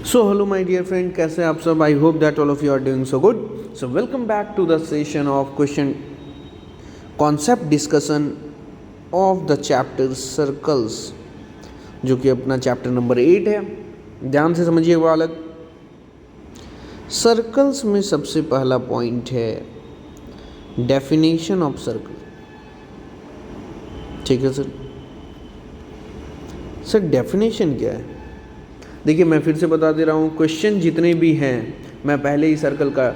So hello my dear friend, कैसे हैं आप सब। I hope that all of you are doing so good. So welcome back to the session of question concept discussion of the chapter circles, जो कि अपना chapter number 8 है। ध्यान से समझिए बालक। सर्कल्स में सबसे पहला पॉइंट है डेफिनेशन ऑफ सर्कल। ठीक है सर। सर डेफिनेशन क्या है? देखिए मैं फिर से बता दे रहा हूँ, क्वेश्चन जितने भी हैं मैं पहले ही सर्कल का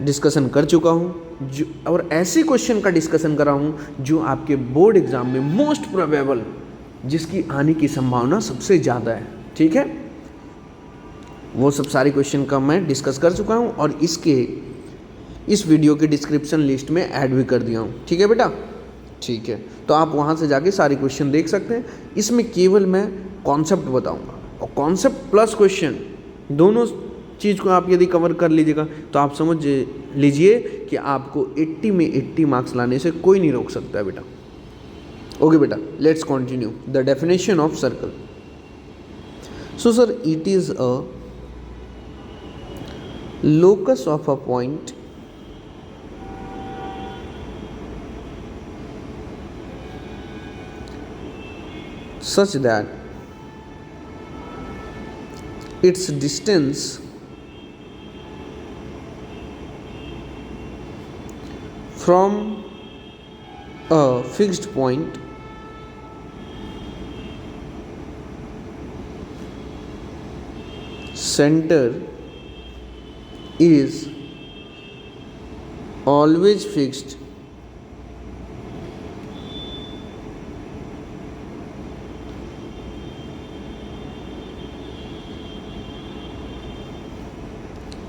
डिस्कशन कर चुका हूँ, जो और ऐसे क्वेश्चन का डिस्कशन कर रहा हूँ जो आपके बोर्ड एग्जाम में मोस्ट प्रोबेबल, जिसकी आने की संभावना सबसे ज़्यादा है। ठीक है, वो सब सारे क्वेश्चन का मैं डिस्कस कर चुका हूँ और इस वीडियो के डिस्क्रिप्शन लिस्ट में ऐड भी कर दिया हूँ। ठीक है बेटा, ठीक है, तो आप वहाँ से जाके सारे क्वेश्चन देख सकते हैं। इसमें केवल मैं कॉन्सेप्ट बताऊँगा और कॉन्सेप्ट प्लस क्वेश्चन दोनों चीज़ को आप यदि कवर कर लीजिएगा तो आप समझ लीजिए कि आपको 80 में 80 मार्क्स लाने से कोई नहीं रोक सकता है बेटा। ओके बेटा, let's continue the definition of circle. So sir, it is a locus of a point such that its distance from a fixed point center is always fixed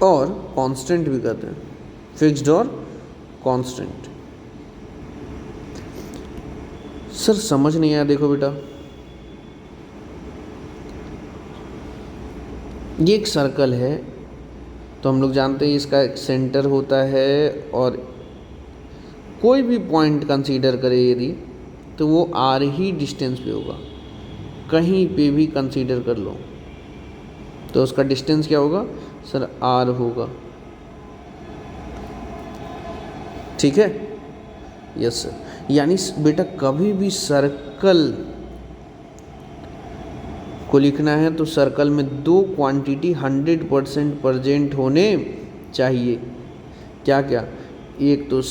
और कांस्टेंट भी कहते हैं, फिक्स्ड और कांस्टेंट। सर समझ नहीं आया। देखो बेटा, ये एक सर्कल है तो हम लोग जानते हैं इसका एक सेंटर होता है और कोई भी पॉइंट कंसीडर करें यदि, तो वो आर ही डिस्टेंस पे होगा। कहीं पे भी कंसीडर कर लो तो उसका डिस्टेंस क्या होगा सर? आर होगा। ठीक है, यस सर। यानी बेटा कभी भी सर्कल को लिखना है तो सर्कल में दो क्वांटिटी 100% प्रेजेंट होने चाहिए। क्या क्या? एक तो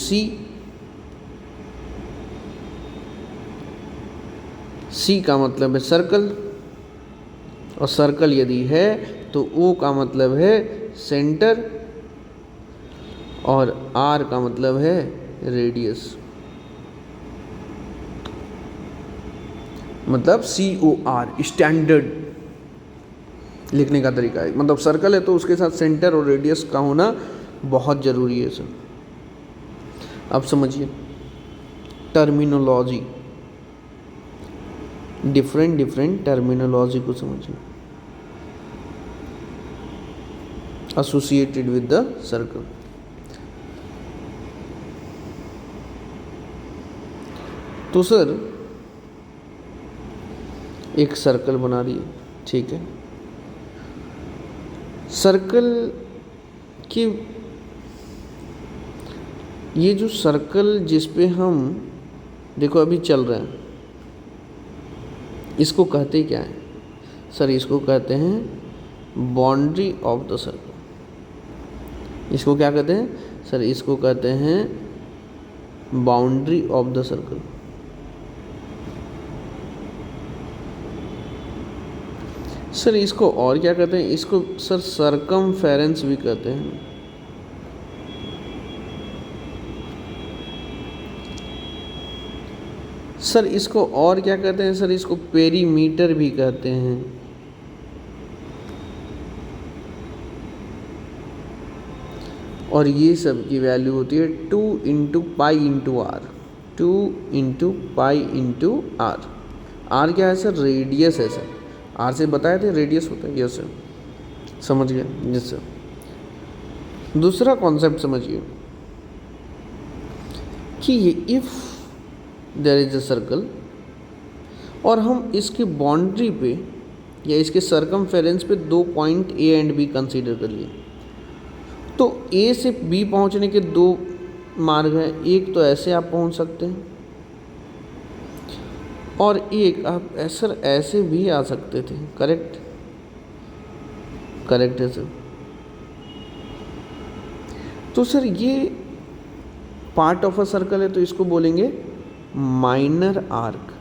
सी का मतलब है सर्कल, और सर्कल यदि है तो ओ का मतलब है सेंटर, और आर का मतलब है रेडियस। मतलब COR स्टैंडर्ड लिखने का तरीका है। मतलब सर्कल है तो उसके साथ सेंटर और रेडियस का होना बहुत ज़रूरी है सर। अब समझिए टर्मिनोलॉजी, डिफरेंट टर्मिनोलॉजी को समझिए एसोसिएटेड विद द सर्कल। तो सर एक सर्कल बना दिए, ठीक है। सर्कल की ये जो सर्कल जिस पे हम देखो अभी चल रहे हैं, इसको कहते क्या है सर? इसको कहते हैं बाउंड्री ऑफ द सर्कल। इसको क्या कहते हैं सर? इसको कहते हैं boundary of the circle. Sir इसको और क्या कहते हैं? इसको सर सरकमफेरेंस भी कहते हैं। सर इसको और क्या कहते हैं? सर इसको पेरीमीटर भी कहते हैं। और ये सब की वैल्यू होती है 2 into pi into r. 2 into pi into r. R क्या है सर? रेडियस है सर। आर से बताए थे रेडियस होता है। यस सर, समझ गए। Yes sir. दूसरा कॉन्सेप्ट समझिए कि if there is a circle और हम इसकी बाउंड्री पे या इसके सरकमफेरेंस पे 2 point A and B consider कर लिए। तो ए से बी पहुंचने के 2 मार्ग हैं, एक तो ऐसे आप पहुंच सकते हैं और एक आप सर ऐसे भी आ सकते थे। करेक्ट, करेक्ट है सर। तो सर ये पार्ट ऑफ अ सर्कल है तो इसको बोलेंगे माइनर आर्क,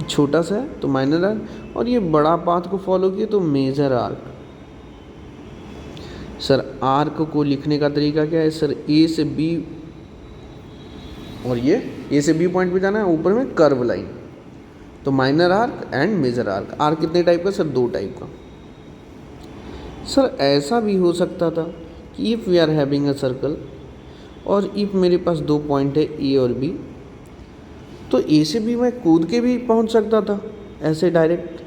छोटा सा है तो माइनर आर्क, और ये बड़ा पाथ को फॉलो किए तो मेजर आर्क। सर आर्क को लिखने का तरीका क्या है सर? ए से बी, और ये ए से बी पॉइंट पे जाना है, ऊपर में कर्व लाइन, तो minor arc and major arc. Arc कितने टाइप का सर? 2 टाइप का। सर ऐसा भी हो सकता था कि if we are having a circle और इफ़ मेरे पास 2 पॉइंट है ए और बी, तो ए से बी मैं कूद के भी पहुंच सकता था ऐसे डायरेक्ट,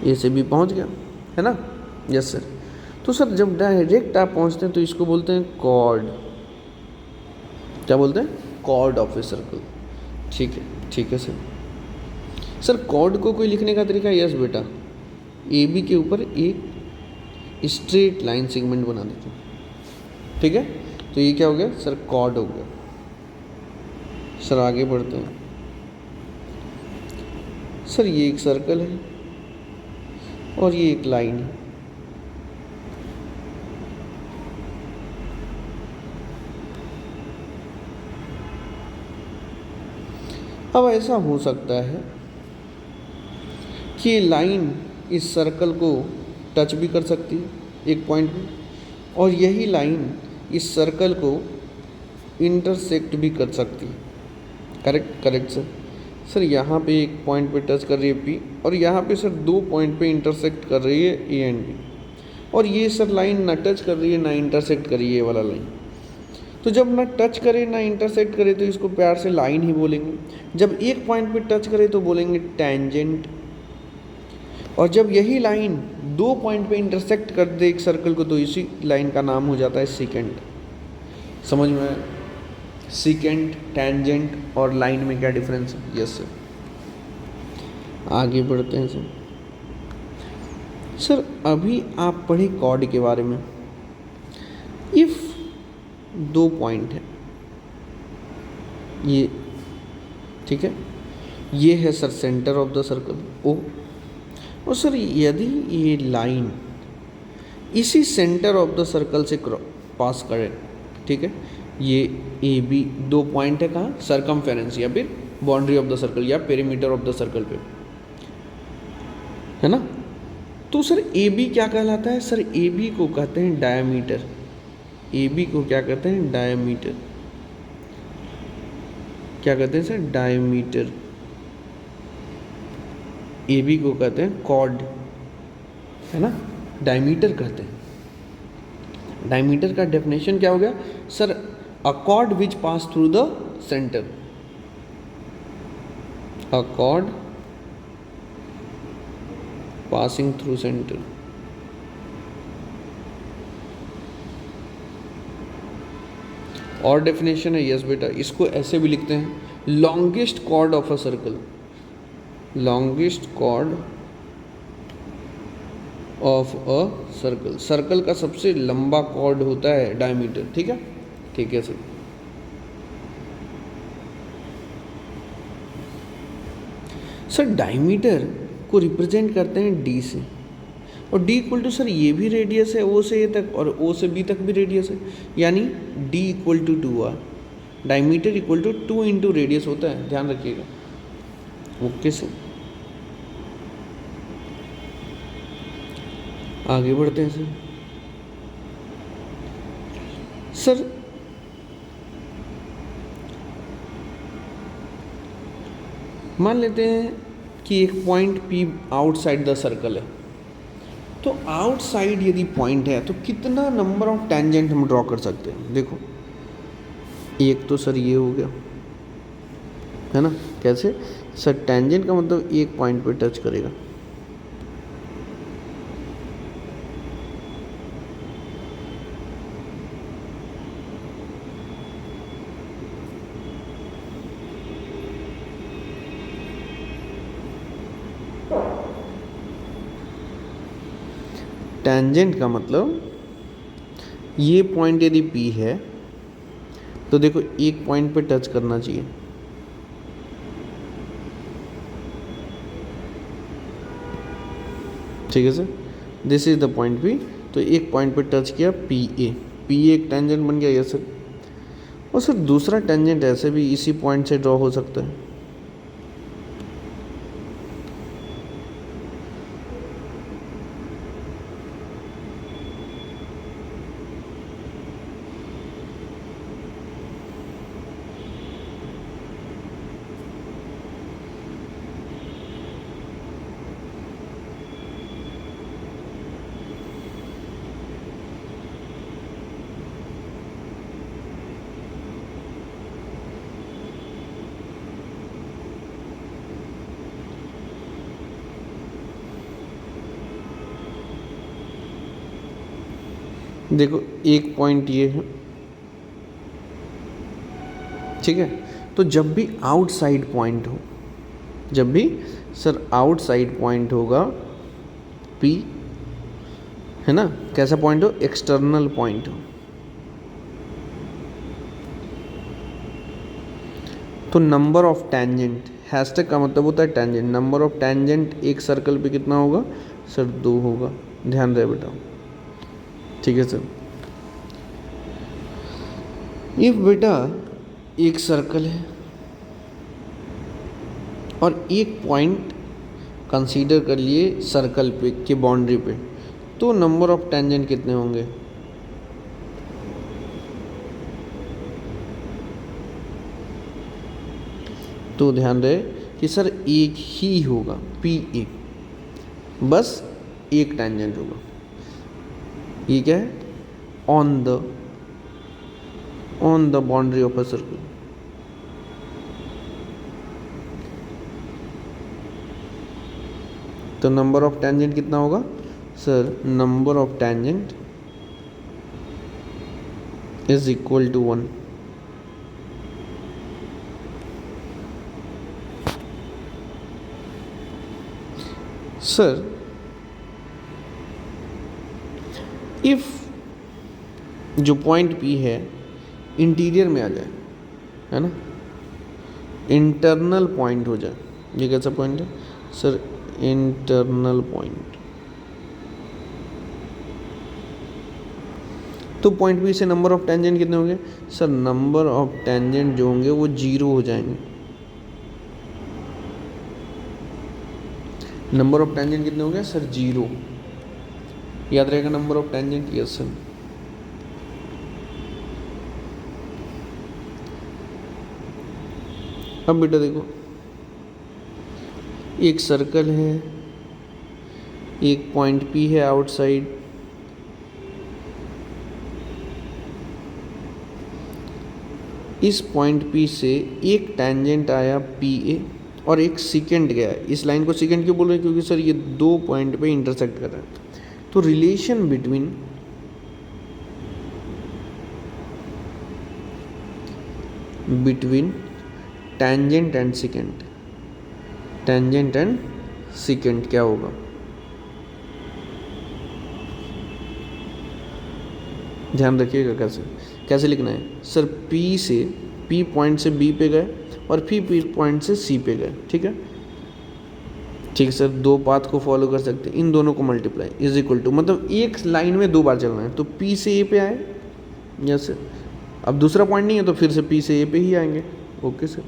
ए से बी पहुंच गया, है ना? Yes sir. तो सर जब डायरेक्ट आप पहुंचते हैं तो इसको बोलते हैं कॉर्ड। क्या बोलते हैं? Chord of a circle. ठीक है, ठीक है सर। सर कॉर्ड को कोई लिखने का तरीका? यस बेटा, ए बी के ऊपर एक स्ट्रेट लाइन सेगमेंट बना देते हैं। ठीक है, तो ये क्या हो गया सर? कॉर्ड हो गया। सर आगे बढ़ते हैं। सर ये एक सर्कल है और ये एक लाइन है। अब ऐसा हो सकता है कि लाइन इस सर्कल को टच भी कर सकती है एक पॉइंट में, और यही लाइन इस सर्कल को इंटरसेक्ट भी कर सकती है। Correct, correct sir. सर यहाँ पे एक पॉइंट पे टच कर रही है पी, और यहाँ पे सर 2 पॉइंट पे इंटरसेक्ट कर रही है ए एंड बी, और ये सर लाइन ना टच कर रही है ना इंटरसेक्ट कर रही है ये वाला लाइन। तो जब ना टच करे ना इंटरसेक्ट करे तो इसको प्यार से लाइन ही बोलेंगे। जब एक पॉइंट पे टच करे तो बोलेंगे टेंजेंट, और जब यही लाइन 2 पॉइंट पे इंटरसेक्ट कर दे एक सर्कल को तो इसी लाइन का नाम हो जाता है सेकेंट। समझ में आया? सेकेंट, टेंजेंट और लाइन में क्या डिफरेंस है? Yes sir. आगे बढ़ते हैं सर। सर अभी आप पढ़े कॉर्ड के बारे में। इफ़ 2 पॉइंट है, ये ठीक है, ये है sir centre of the circle O, और सर यदि ये लाइन इसी सेंटर ऑफ द सर्कल से पास करे, ठीक है, ये ए बी 2 पॉइंट है कहाँ? सरकमफेरेंस या फिर बाउंड्री ऑफ द सर्कल या पेरीमीटर ऑफ द सर्कल पे, है ना? तो सर ए बी क्या कहलाता है? सर ए बी को कहते हैं डायमीटर। ए बी को क्या कहते हैं? डायमीटर। क्या कहते हैं सर? डायमीटर। ए बी को कहते हैं कॉर्ड, है ना? डायमीटर कहते हैं। डायमीटर का डेफिनेशन क्या हो गया sir? A cord which pass through the centre. A cord passing through centre. और डेफिनेशन है, यस बेटा, इसको ऐसे भी लिखते हैं longest chord of a circle. Longest chord of a circle. Circle का सबसे लंबा कॉर्ड होता है डायमीटर। ठीक है, ठीक है सर। सर डायमीटर को रिप्रेजेंट करते हैं डी से, और डी इक्वल टू सर ये भी रेडियस है ओ से ए तक, और ओ से बी तक भी रेडियस है, यानी d equal to 2r। Diameter equal to 2 into radius होता है, ध्यान रखिएगा। ओके सर, आगे बढ़ते हैं सर। सर मान लेते हैं कि एक point P outside the circle है, तो आउटसाइड यदि पॉइंट है तो कितना नंबर ऑफ टेंजेंट हम ड्रॉ कर सकते हैं? देखो, एक तो सर ये हो गया, है ना? कैसे सर? टेंजेंट का मतलब एक पॉइंट पे टच करेगा, टेंजेंट का मतलब ये पॉइंट यदि P है तो देखो एक पॉइंट पे टच करना चाहिए, ठीक है sir, this is the point P। तो एक पॉइंट पे टच किया PA, PA एक टेंजेंट बन गया ये सर। और सर दूसरा टेंजेंट ऐसे भी इसी पॉइंट से ड्रॉ हो सकता है। देखो एक पॉइंट ये है, ठीक है। तो जब भी आउटसाइड पॉइंट हो, जब भी सर आउटसाइड पॉइंट होगा P, है ना, कैसा पॉइंट हो, एक्सटर्नल पॉइंट हो, तो नंबर ऑफ टेंजेंट, हैशटैग का मतलब होता है टेंजेंट, नंबर ऑफ टेंजेंट एक सर्कल पे कितना होगा सर, 2 होगा, ध्यान रहे बेटा, ठीक है सर। ये बेटा एक सर्कल है और एक पॉइंट कंसीडर कर लिए सर्कल पे के बाउंड्री पे, तो नंबर ऑफ टेंजेंट कितने होंगे, तो ध्यान रहे कि सर एक ही होगा PA, बस एक टेंजेंट होगा। ये क्या है, on the boundary of a circle. तो नंबर ऑफ टेंजेंट कितना होगा sir, number of tangent is equal to 1। Sir if जो पॉइंट P है इंटीरियर में आ जाए, है ना, इंटरनल पॉइंट हो जाए, ये कैसा पॉइंट है सर, इंटरनल पॉइंट, तो पॉइंट P से नंबर ऑफ टेंजेंट कितने होंगे सर, नंबर ऑफ टेंजेंट जो होंगे वो 0 हो जाएंगे। नंबर ऑफ टेंजेंट कितने होंगे सर, 0, याद रहेगा number of tangent, yes sir. अब बेटा देखो एक सर्कल है, एक पॉइंट P है आउटसाइड, इस पॉइंट P से एक टेंजेंट आया PA और एक सेकेंड गया है। इस लाइन को सेकेंड क्यों बोल रहे हैं, क्योंकि सर ये 2 पॉइंट पे इंटरसेक्ट कर रहा है। तो relation between tangent and second, tangent and second क्या होगा, ध्यान रखिएगा कैसे लिखना है सर, P पॉइंट से B पे गए और P पॉइंट से C पे गए, ठीक है, ठीक है सर। 2 पाथ को फॉलो कर सकते हैं, इन दोनों को मल्टीप्लाई इज इक्वल टू, मतलब एक लाइन में 2 बार चलना है, तो P से A पे आए, यस सर। अब दूसरा पॉइंट नहीं है तो फिर से P से A पे ही आएंगे, ओके सर।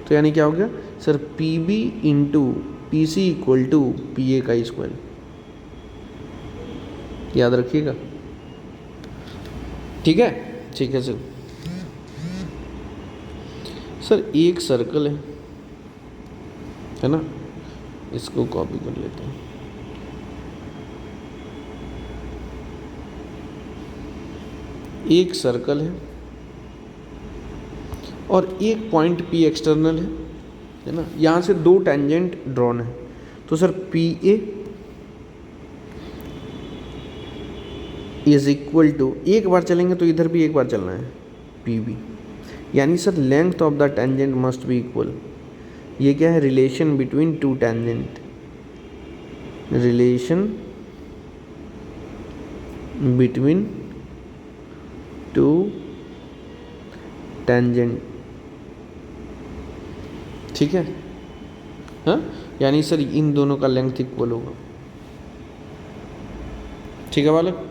तो यानी क्या हो गया sir, PB into PC equal to PA का स्क्वायर, याद रखिएगा, ठीक है, ठीक है सर। सर एक सर्कल है ना, इसको कॉपी कर लेते हैं। एक सर्कल है और एक पॉइंट P एक्सटर्नल है ना, यहाँ से 2 टेंजेंट ड्रॉन है, तो sir PA is equal to, एक बार चलेंगे तो इधर भी एक बार चलना है PB, यानी sir length of the tangent must be equal. ये क्या है, relation between 2 tangent, relation between two tangent, ठीक है। हाँ, यानी सर इन दोनों का लेंथ इक्वल होगा, ठीक है बालक।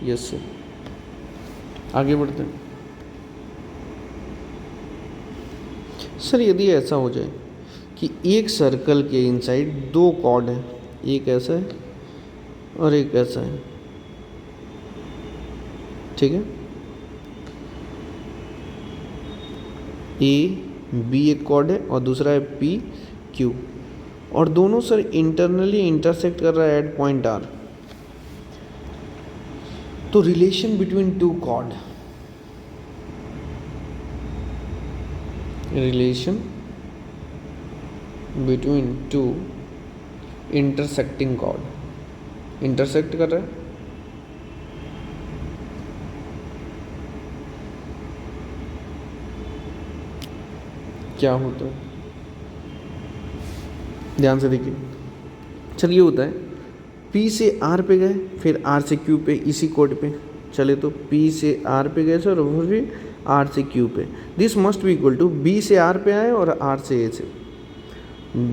यस सर, आगे बढ़ते हैं। सर यदि ऐसा हो जाए कि एक सर्कल के इनसाइड दो कॉर्ड हैं, एक ऐसा है और एक ऐसा है, ठीक है। ए बी एक कॉर्ड है और दूसरा है पी क्यू, और दोनों सर इंटरनली इंटरसेक्ट कर रहा है एट पॉइंट आर। तो relation between two chord, relation between two intersecting chord, intersect कर रहा है, क्या होता है, ध्यान से देखिए। चलिए होता है P से R पे गए, फिर R से Q पे, इसी कोड पे चले तो P से R पे गए सर, और फिर R से Q पे। This must be equal to B से R पे आए और R से A से,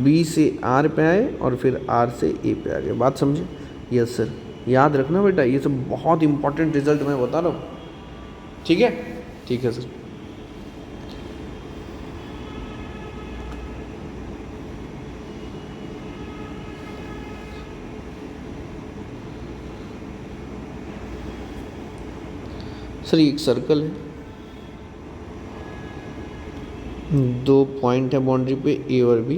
B से R पे आए और फिर R से A पे आ गए। बात समझे? यस सर, याद रखना बेटा, ये सब बहुत इंपॉर्टेंट रिजल्ट मैं बता रहा हूँ, ठीक है। ठीक है सर। सर एक सर्कल है, दो पॉइंट है बाउंड्री पे ए और बी,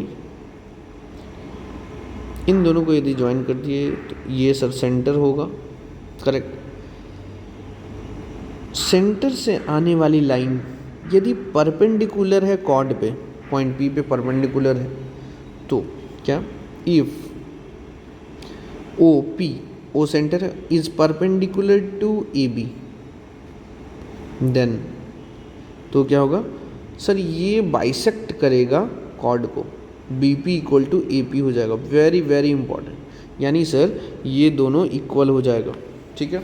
इन दोनों को यदि ज्वाइन कर दिए तो ये सर सेंटर होगा, करेक्ट। सेंटर से आने वाली लाइन यदि परपेंडिकुलर है कॉर्ड पे, पॉइंट पी पे परपेंडिकुलर है, तो क्या, if O P, O centre है, is perpendicular to A B, then तो क्या होगा सर, ये बाइसेक्ट करेगा कॉर्ड को, B P equal to A P हो जाएगा। वेरी वेरी इंपॉर्टेंट, यानी सर ये दोनों इक्वल हो जाएगा, ठीक है।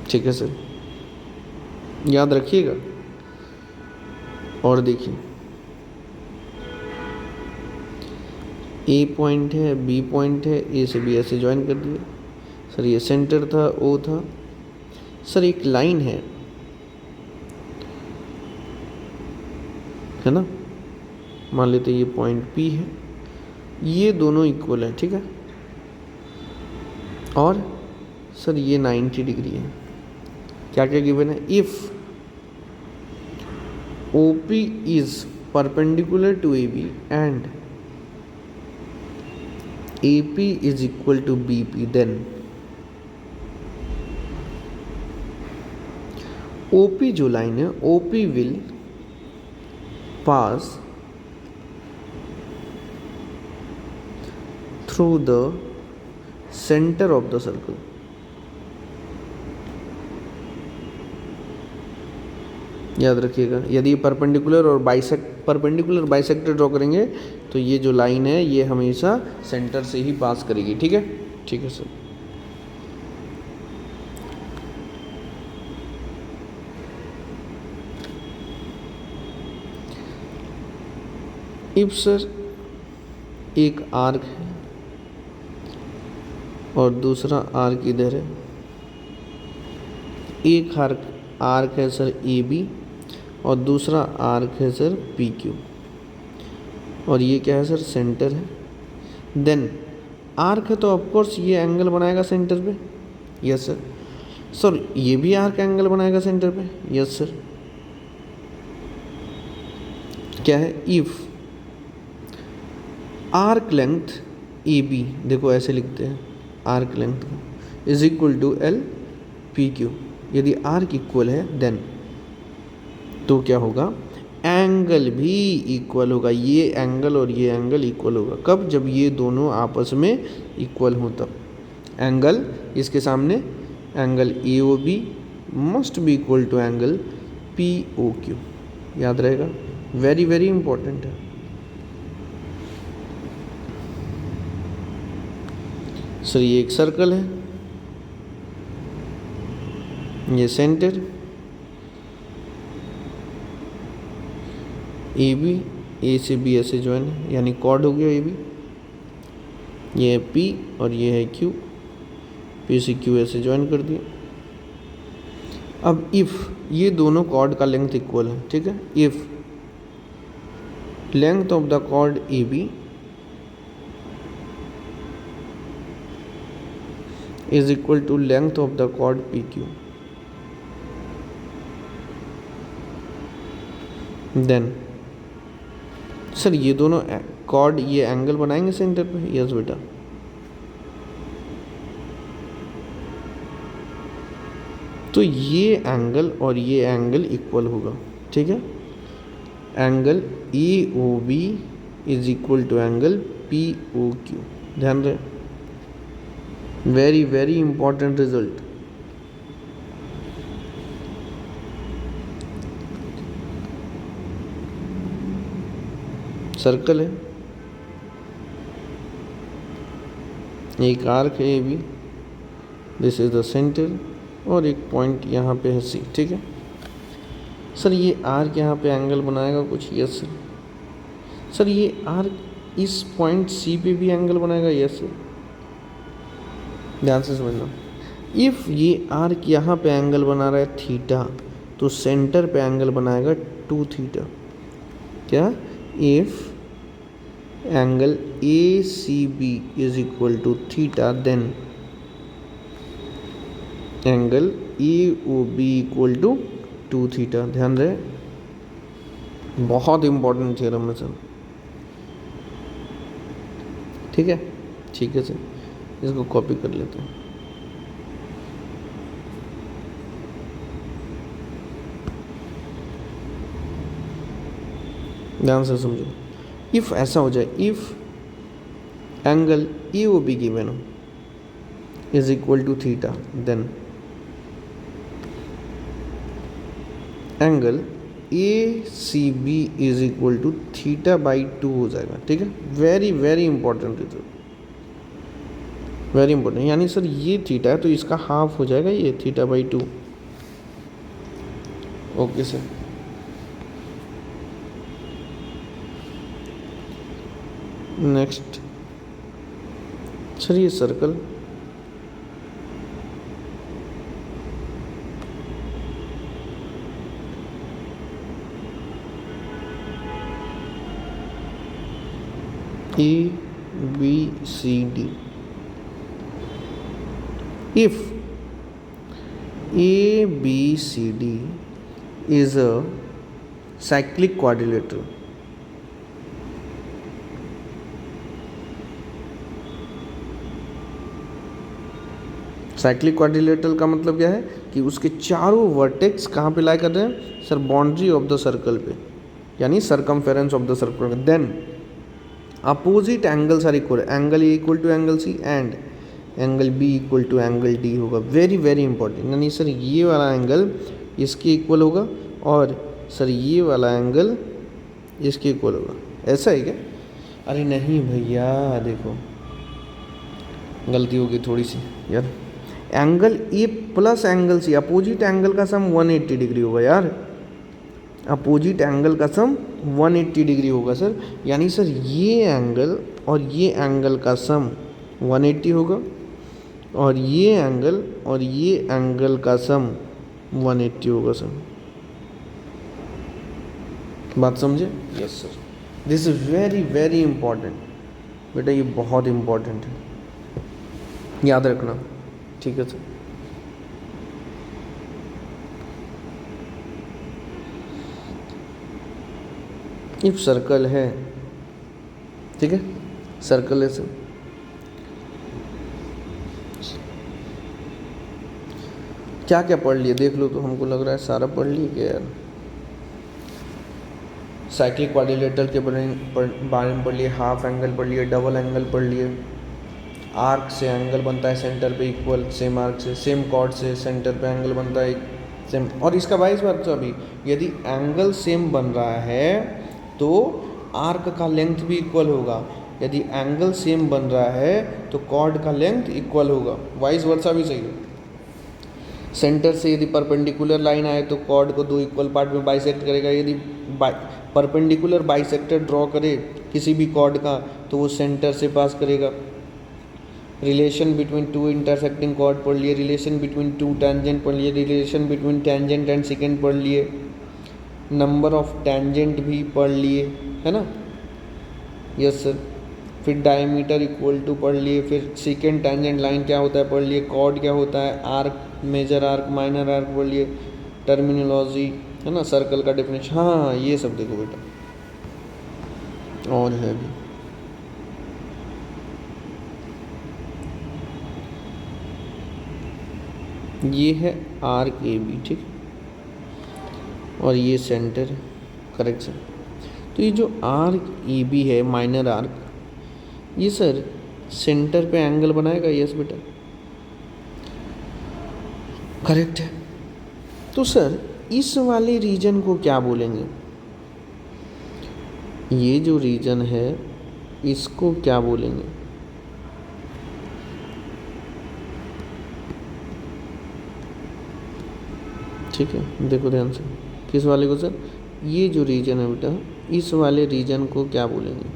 ठीक है सर, याद रखिएगा। और देखिए ए पॉइंट है, बी पॉइंट है, ए से बी ऐसे ज्वाइन कर दिए सर, ये सेंटर था, ओ था सर, एक लाइन है ना, मान लेते ये पॉइंट पी है, ये दोनों इक्वल है, ठीक है। और सर ये 90 डिग्री है, क्या क्या गिवन है, if O P is perpendicular to A B and A P is equal to B P, then O P जो लाइन है, O P will pass through the center of the circle। याद रखिएगा, यदि perpendicular और perpendicular bisector draw करेंगे तो ये जो लाइन है ये हमेशा सेंटर से ही पास करेगी, ठीक है। ठीक है सर। इफ सर एक आर्क है और दूसरा आर्क इधर है, एक आर्क है सर ए बी और दूसरा आर्क है सर पी क्यू, और ये क्या है सर, सेंटर है। देन आर्क है तो ऑफकोर्स ये एंगल बनाएगा सेंटर पे, यस सर। सर ये भी आर्क एंगल बनाएगा सेंटर पे, यस सर। क्या है, if arc length A B, देखो ऐसे लिखते हैं arc length is equal to L P Q, यदि आर्क इक्वल है देन तो क्या होगा, एंगल भी इक्वल होगा, ये एंगल और ये एंगल इक्वल होगा। कब, जब ये दोनों आपस में इक्वल हो तब। एंगल इसके सामने angle A O B must be equal to angle P O Q, याद रहेगा, वेरी वेरी इंपॉर्टेंट है। सर ये एक सर्कल है, ये सेंटर ए बी, ए से बी ऐसे ज्वाइन है, यानी कॉर्ड हो गया ए बी। ये है पी और ये है क्यू, पी से क्यू ऐसे ज्वाइन कर दिया। अब इफ़ ये दोनों कॉर्ड का लेंथ इक्वल है, ठीक है, if length of the chord A B is equal to length of the chord P Q, then sir ये दोनों कॉर्ड ये एंगल बनाएंगे सेंटर पे। यस बेटा, तो ये एंगल और ये एंगल इक्वल होगा, ठीक है। Angle A O B is equal to angle P O Q, ध्यान रहे, very very important result. Circle है, एक आर्क है A B, this is the centre, और एक पॉइंट यहाँ पे है सी, ठीक है। सर ये आर्क यहाँ पे एंगल बनाएगा कुछ, यस सर। सर ये आर्क इस पॉइंट सी पे भी एंगल बनाएगा, यस सर। ध्यान से समझना, इफ़ ये आर्क यहाँ पे एंगल बना रहा है थीटा, तो सेंटर पे एंगल बनाएगा 2 थीटा। क्या? If angle A C B is equal to theta, then angle A O B equal to 2 theta. ध्यान रहे, बहुत इंपॉर्टेंट थ्योरम है सर, ठीक है। ठीक है सर, इसको कॉपी कर लेते हैं। ध्यान से समझो, इफ़ ऐसा हो जाए, if angle A O B given हो is equal to theta, then angle A C B is equal to theta by 2 हो जाएगा, ठीक है। Very very important result, very important. यानी सर ये थीटा है तो इसका हाफ हो जाएगा ये theta by 2। Okay sir, next sir ये circle, A B C D, if A B C D is a cyclic quadrilateral, cyclic quadrilateral का मतलब क्या है कि उसके चारों वर्टेक्स कहाँ पे लाई कर रहे हैं sir? Boundary of the circle पे, यानी circumference of the circle. Then opposite angles are equal, angle A equal to angle C and angle B equal to angle D होगा। वेरी वेरी इंपॉर्टेंट, यानी sir ये वाला angle इसके equal होगा और sir ये वाला एंगल इसके इक्वल होगा। ऐसा है क्या? अरे नहीं भैया, देखो गलती होगी थोड़ी सी यार। Angle A plus angle C, opposite angle का सम 180 डिग्री होगा यार, अपोजिट एंगल का सम 180 डिग्री होगा सर। यानी सर ये एंगल और ये एंगल का सम 180 होगा और ये एंगल का सम 180 होगा सर। बात समझे? Yes sir, this is very very important बेटा, ये बहुत इंपॉर्टेंट है, याद रखना, ठीक है सर। इफ सर्कल है, ठीक है, सर्कल है सर, क्या क्या पढ़ लिए देख लो, तो हमको लग रहा है सारा पढ़ लिए क्या यार। साइक्लिक क्वाड्रिलेटरल के बारे में पढ़ लिए, हाफ एंगल पढ़ लिए, डबल एंगल पढ़ लिए, आर्क से एंगल बनता है सेंटर पे इक्वल, सेम आर्क से, सेम कॉर्ड से सेंटर पे एंगल बनता है सेम। और इसका वाइस बात तो अभी यदि एंगल सेम बन रहा है तो आर्क का लेंथ भी इक्वल होगा, यदि एंगल सेम बन रहा है तो कॉर्ड का लेंथ इक्वल होगा, वाइस वर्सा भी सही है। सेंटर से यदि परपेंडिकुलर लाइन आए तो कॉर्ड को दो इक्वल पार्ट में बाइसेक्ट करेगा। यदि परपेंडिकुलर बाइसेक्टर ड्रॉ करे किसी भी कॉर्ड का तो वो सेंटर से पास करेगा। Relation between two intersecting chord पढ़ लिए, रिलेशन बिटवीन टू टेंजेंट पढ़ लिए, relation between tangent and secant पढ़ लिए, नंबर ऑफ टेंजेंट भी पढ़ लिए, है ना। Yes sir. फिर डायमीटर इक्वल टू पढ़ लिए, फिर सेकेंड टेंजेंट लाइन क्या होता है पढ़ लिए, कॉर्ड क्या होता है, arc, major arc, minor arc पढ़ लिए, टर्मिनोलॉजी, है ना, सर्कल का डेफिनेशन। हाँ ये सब देखो बेटा, और है भी। ये है आर्क ए बी, ठीक, और ये सेंटर है, करेक्ट सर। तो ये जो आर्क ए बी है, माइनर आर्क, ये सर सेंटर पे एंगल बनाएगा। यस बेटा, करेक्ट है। तो सर इस वाले रीजन को क्या बोलेंगे? ये जो रीजन है इसको क्या बोलेंगे? ठीक है, देखो ध्यान से। किस वाले को सर? ये जो रीजन है बेटा, इस वाले रीजन को क्या बोलेंगे?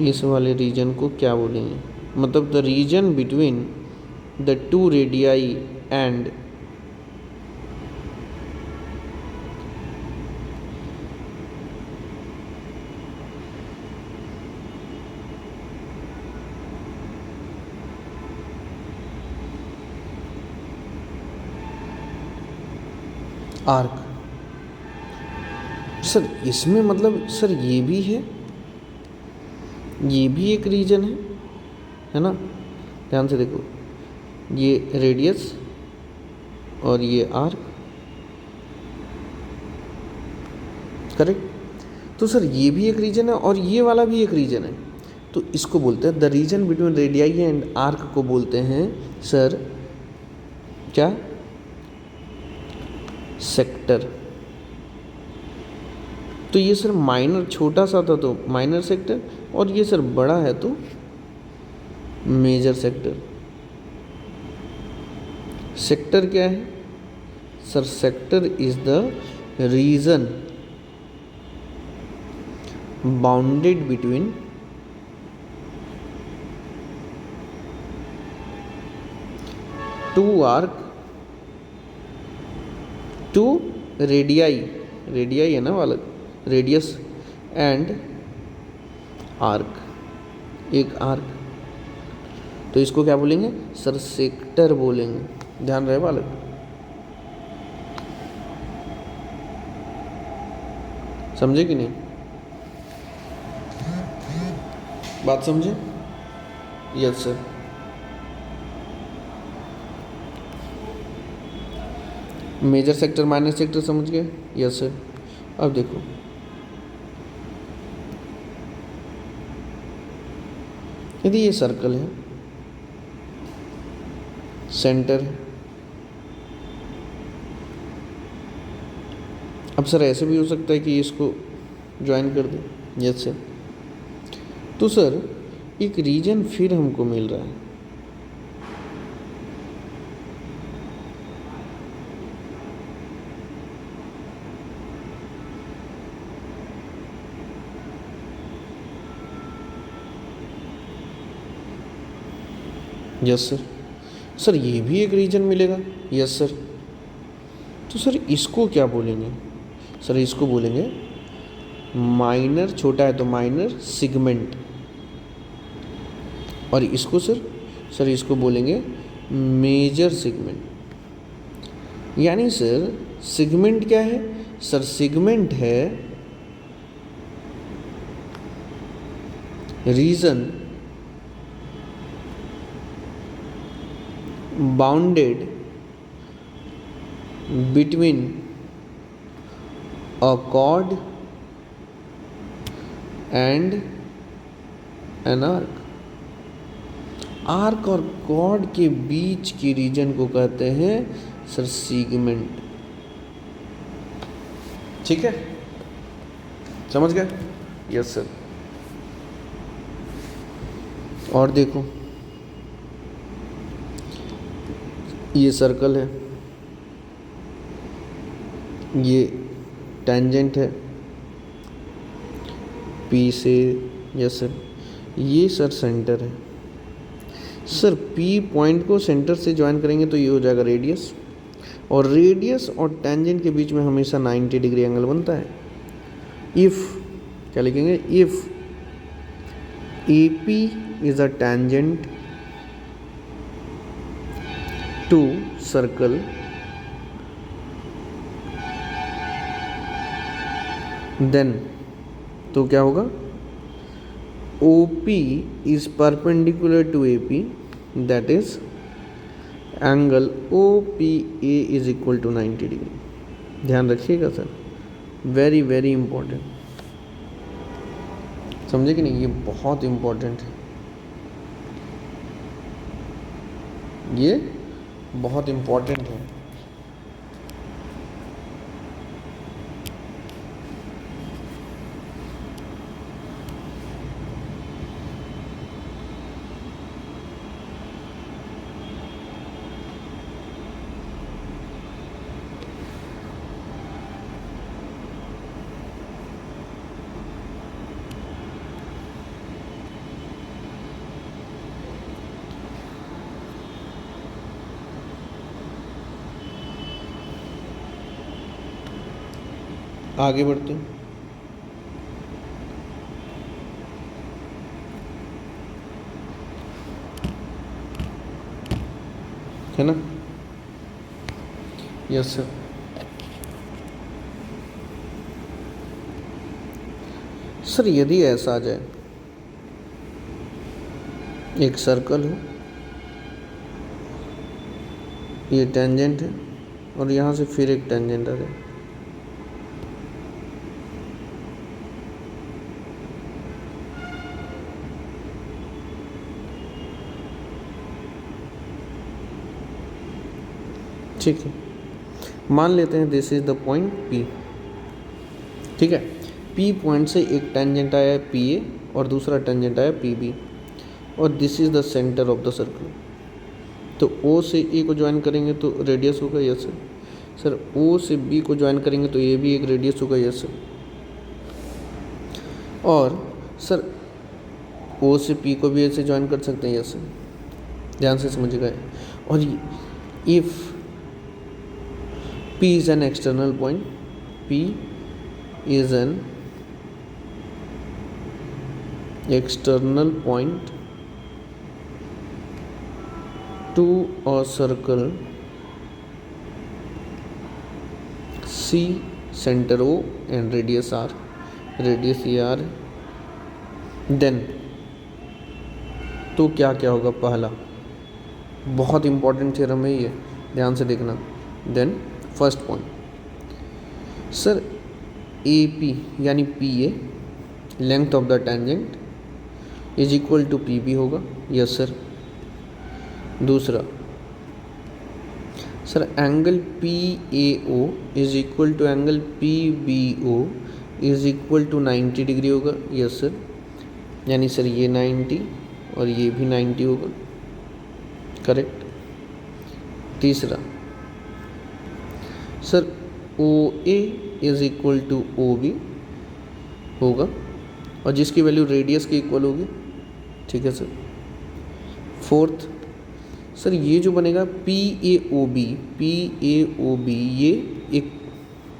इस वाले रीजन को क्या बोलेंगे? मतलब the region between the two radii and arc. Sir इसमें मतलब सर ये भी है, ये भी एक रीजन है ना। ध्यान से देखो, ये रेडियस और ये आर्क, करेक्ट। तो सर ये भी एक रीजन है और ये वाला भी एक रीजन है। तो इसको बोलते हैं the region between radii and arc को बोलते हैं सर क्या? सेक्टर। तो ये सर माइनर, छोटा सा था तो माइनर सेक्टर, और ये सर बड़ा है तो मेजर सेक्टर। सेक्टर क्या है sir? Sector is the region bounded between two arc, two radii, radii है ना वाला, रेडियस एंड आर्क, एक आर्क। तो इसको क्या बोलेंगे सर? सेक्टर बोलेंगे। ध्यान रहे बालक, समझे कि नहीं? बात समझे? Yes sir. Major sector, minor sector समझ गए? Yes sir. अब देखो, यदि ये सर्कल है, सेंटर है, अब सर ऐसे भी हो सकता है कि इसको ज्वाइन कर दे। Yes sir. तो सर एक रीजन फिर हमको मिल रहा है। Yes sir. सर ये भी एक रीजन मिलेगा। Yes sir. तो सर इसको क्या बोलेंगे? सर इसको बोलेंगे माइनर, छोटा है तो माइनर सिगमेंट, और इसको सर इसको बोलेंगे मेजर सिगमेंट। यानी सर सिगमेंट क्या है? सर सिगमेंट है region bounded between a chord and an arc। Arc और कॉर्ड के बीच के रीजन को कहते हैं सर सीगमेंट। ठीक है, समझ गए? Yes sir. और देखो ये सर्कल है, ये टेंजेंट है पी से, यस सर। ये सर सेंटर है सर। पी पॉइंट को सेंटर से ज्वाइन करेंगे तो ये हो जाएगा रेडियस, और रेडियस और टेंजेंट के बीच में हमेशा 90 डिग्री एंगल बनता है। इफ़ क्या लिखेंगे, if A P is a tangent to circle then, तो क्या होगा, O P is perpendicular to A P, that is angle O P A is equal to 90 degree. ध्यान रखिएगा सर, वेरी वेरी इंपॉर्टेंट, समझे कि नहीं, ये बहुत इंपॉर्टेंट है, ये बहुत इंपॉर्टेंट है। आगे बढ़ते हैं। है ना, यस सर। सर यदि ऐसा आ जाए, एक सर्कल हो, ये टेंजेंट है और यहाँ से फिर एक टेंजेंट आ जाए, ठीक है। मान लेते हैं this is the point P, ठीक है। P पॉइंट से एक टेंजेंट आया है PA और दूसरा टेंजेंट आया PB, और this is the centre of the circle. तो O से A को ज्वाइन करेंगे तो रेडियस होगा, यस सर। सर O से B को ज्वाइन करेंगे तो ये भी एक रेडियस होगा, यस सर। और सर O से P को भी ऐसे ज्वाइन कर सकते हैं, यस सर। ध्यान से समझिएगा। और if P is an external point, P is an external point to a circle C, center O and radius R, radius AR, then तो क्या क्या होगा, पहला बहुत इंपॉर्टेंट थ्योरम है ये, ध्यान से देखना। Then first point sir, A P यानी P A length of the tangent is equal to P B होगा, यस सर। दूसरा sir, angle P A O is equal to angle P B O is equal to 90 degree होगा, yes sir. यानी sir ये 90 और ये भी 90 होगा, correct. तीसरा sir, O A is equal to O B होगा और जिसकी वैल्यू रेडियस के इक्वल होगी, ठीक है सर। फोर्थ सर, ये जो बनेगा पी ए ओ बी, ये एक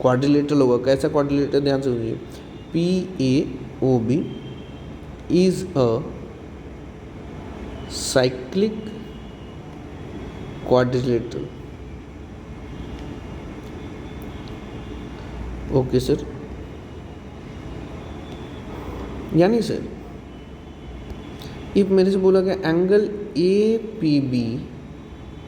क्वाड्रिलेटरल होगा। कैसा क्वाड्रिलेटरल, ध्यान से सुनिए। P A O B is a cyclic quadrilateral, okay sir. यानी सर इफ मेरे से बोला गया angle A P B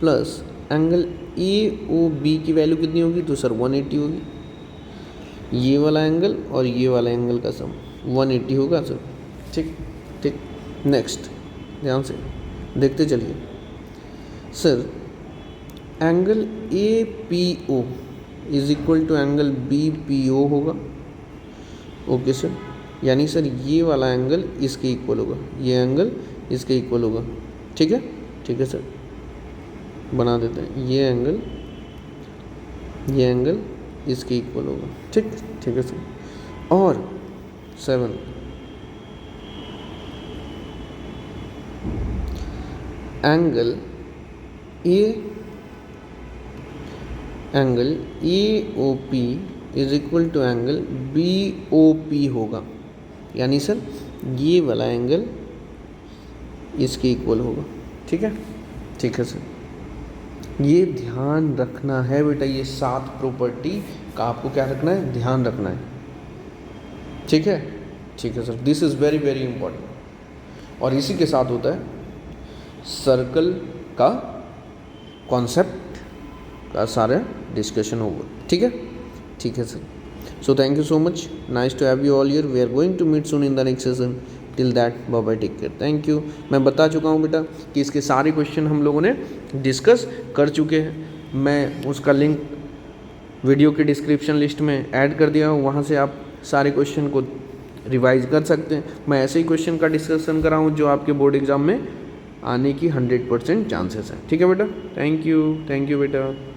plus angle A O B की वैल्यू कितनी होगी, तो सर 180 होगी। ये वाला एंगल और ये वाला एंगल का सम 180 होगा सर, ठीक ठीक। नेक्स्ट ध्यान से देखते चलिए sir, angle A P O is equal to angle B P O होगा, ओके सर। यानी सर ये वाला एंगल इसके इक्वल होगा, ये एंगल इसके इक्वल होगा। ठीक है, ठीक है सर, बना देते हैं, ये एंगल इसके इक्वल होगा। ठीक, ठीक है सर। और 7 angle A O P is equal to angle B O P होगा, यानी सर ये वाला एंगल इसके इक्वल होगा। ठीक है, ठीक है सर। ये ध्यान रखना है बेटा, ये 7 प्रॉपर्टी का आपको क्या रखना है, ध्यान रखना है। ठीक है, ठीक है sir, this is very very important. और इसी के साथ होता है सर्कल का कॉन्सेप्ट का सारा डिस्कशन होगा। ठीक है, ठीक है sir. So thank you so much, nice to have you all here. We are going to meet soon in the next session. Till that bye bye, take care, thank you. मैं बता चुका हूँ बेटा कि इसके सारे क्वेश्चन हम लोगों ने डिस्कस कर चुके हैं। मैं उसका लिंक वीडियो के डिस्क्रिप्शन लिस्ट में ऐड कर दिया हूँ, वहाँ से आप सारे क्वेश्चन को रिवाइज कर सकते हैं। मैं ऐसे ही क्वेश्चन का डिस्कशन कर रहा हूँ जो आपके बोर्ड एग्जाम में आने की 100% चांसेस हैं। ठीक है बेटा, थैंक यू बेटा।